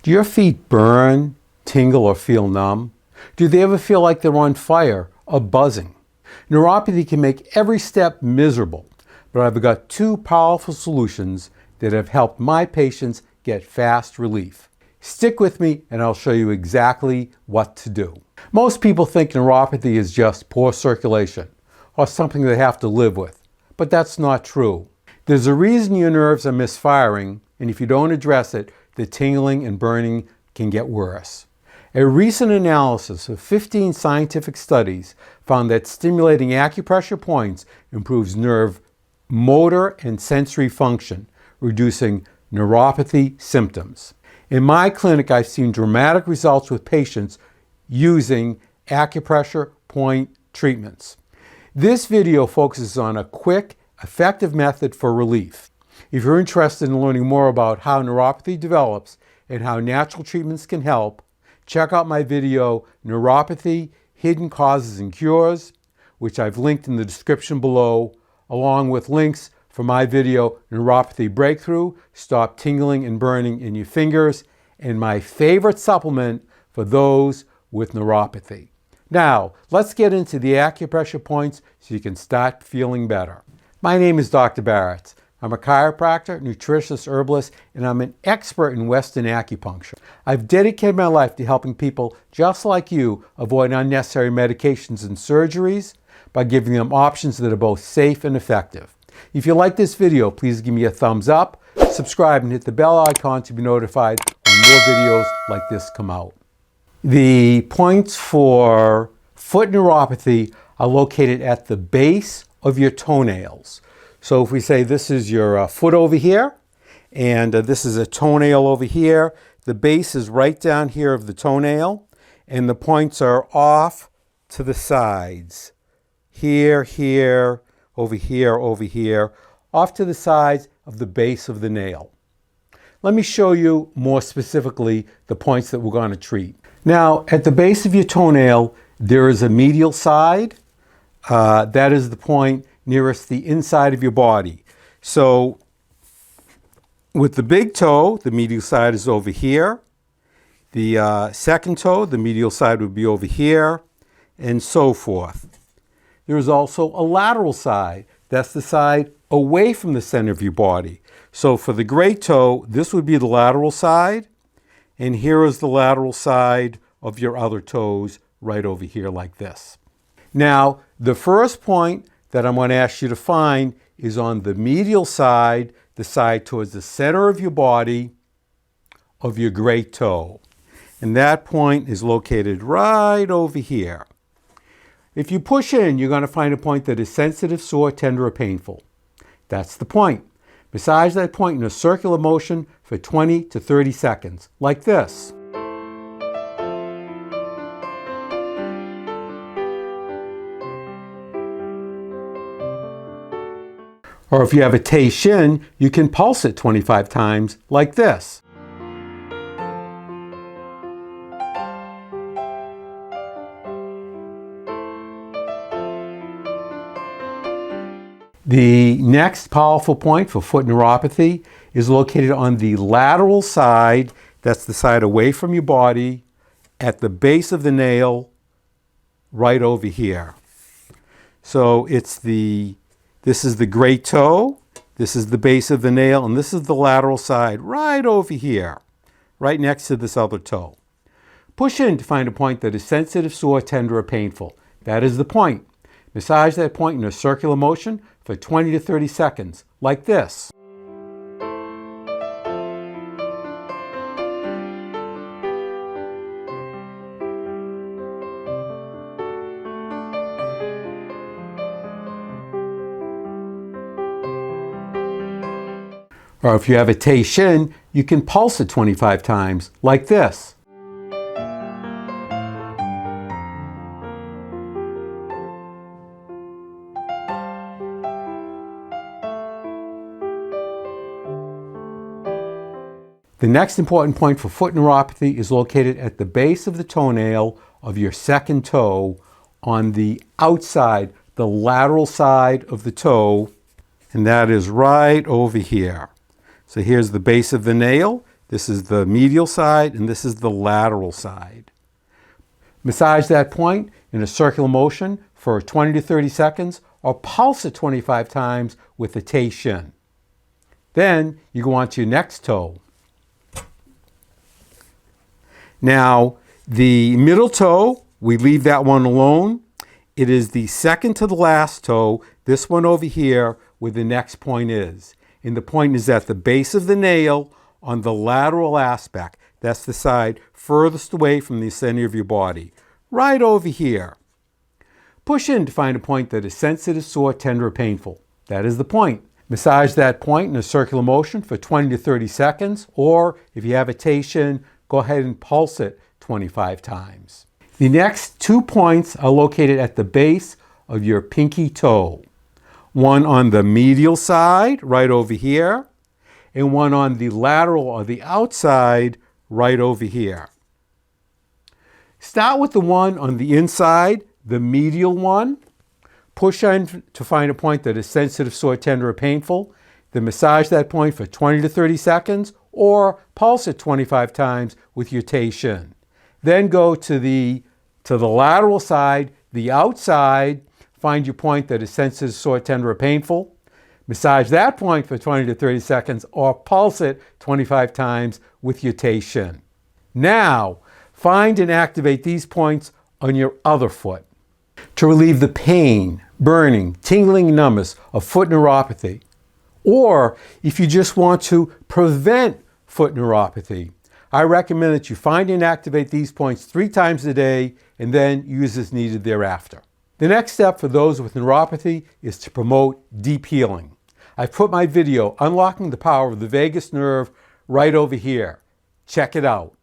Do your feet burn, tingle, or feel numb? Do they ever feel like they're on fire or buzzing? Neuropathy can make every step miserable, but I've got two powerful solutions that have helped my patients get fast relief. Stick with me and I'll show you exactly what to do. Most people think neuropathy is just poor circulation or something they have to live with, but that's not true. There's a reason your nerves are misfiring, and if you don't address it, the tingling and burning can get worse. A recent analysis of 15 scientific studies found that stimulating acupressure points improves nerve motor and sensory function, reducing neuropathy symptoms. In my clinic, I've seen dramatic results with patients using acupressure point treatments. This video focuses on a quick, effective method for relief. If you're interested in learning more about how neuropathy develops and how natural treatments can help, check out my video, Neuropathy, Hidden Causes and Cures, which I've linked in the description below, along with links for my video, Neuropathy Breakthrough, Stop Tingling and Burning in Your Fingers, and my favorite supplement for those with neuropathy. Now, let's get into the acupressure points so you can start feeling better. My name is Dr. Barrett. I'm a chiropractor, nutritionist, herbalist, and I'm an expert in Western acupuncture. I've dedicated my life to helping people just like you avoid unnecessary medications and surgeries by giving them options that are both safe and effective. If you like this video, please give me a thumbs up, subscribe, and hit the bell icon to be notified when more videos like this come out. The points for foot neuropathy are located at the base of your toenails. So if we say this is your foot over here, and this is a toenail over here, the base is right down here of the toenail, and the points are off to the sides. Here, here, over here, over here, off to the sides of the base of the nail. Let me show you more specifically the points that we're going to treat. Now, at the base of your toenail, there is a medial side. That is the point nearest the inside of your body. So with the big toe, the medial side is over here. The second toe, the medial side would be over here, and so forth. There is also a lateral side. That's the side away from the center of your body. So for the great toe, this would be the lateral side, and here is the lateral side of your other toes right over here like this. Now, the first point that I'm going to ask you to find is on the medial side, the side towards the center of your body of your great toe. And that point is located right over here. If you push in, you're going to find a point that is sensitive, sore, tender, or painful. That's the point. Massage that point in a circular motion for 20 to 30 seconds, like this. Or if you have a Tei Shin, you can pulse it 25 times like this. The next powerful point for foot neuropathy is located on the lateral side. That's the side away from your body at the base of the nail right over here. So this is the great toe, this is the base of the nail, and this is the lateral side right over here, right next to this other toe. Push in to find a point that is sensitive, sore, tender, or painful. That is the point. Massage that point in a circular motion for 20 to 30 seconds, like this. Or if you have a Tei Shin, you can pulse it 25 times, like this. The next important point for foot neuropathy is located at the base of the toenail of your second toe on the outside, the lateral side of the toe, and that is right over here. So here's the base of the nail, This is the medial side, and this is the lateral side. Massage that point in a circular motion for 20 to 30 seconds, or pulse it 25 times with the Tei Shin. Then you go on to your next toe. Now, the middle toe, we leave that one alone. It is the second to the last toe, this one over here, where the next point is. And the point is at the base of the nail on the lateral aspect. That's the side furthest away from the center of your body. Right over here. Push in to find a point that is sensitive, sore, tender, or painful. That is the point. Massage that point in a circular motion for 20 to 30 seconds, or if you have a Tei Shin, go ahead and pulse it 25 times. The next 2 points are located at the base of your pinky toe. One on the medial side, right over here, and one on the lateral or the outside, right over here. Start with the one on the inside, the medial one. Push in to find a point that is sensitive, sore, tender, or painful. Then massage that point for 20 to 30 seconds, or pulse it 25 times with your Tei Shin. Then go to the lateral side, the outside, find your point that is sensitive, sore, tender, or painful. Massage that point for 20 to 30 seconds, or pulse it 25 times with your Tei Shin. Now, find and activate these points on your other foot. To relieve the pain, burning, tingling, numbness of foot neuropathy, or if you just want to prevent foot neuropathy, I recommend that you find and activate these points 3 times a day and then use as needed thereafter. The next step for those with neuropathy is to promote deep healing. I've put my video, Unlocking the Power of the Vagus Nerve, right over here. Check it out.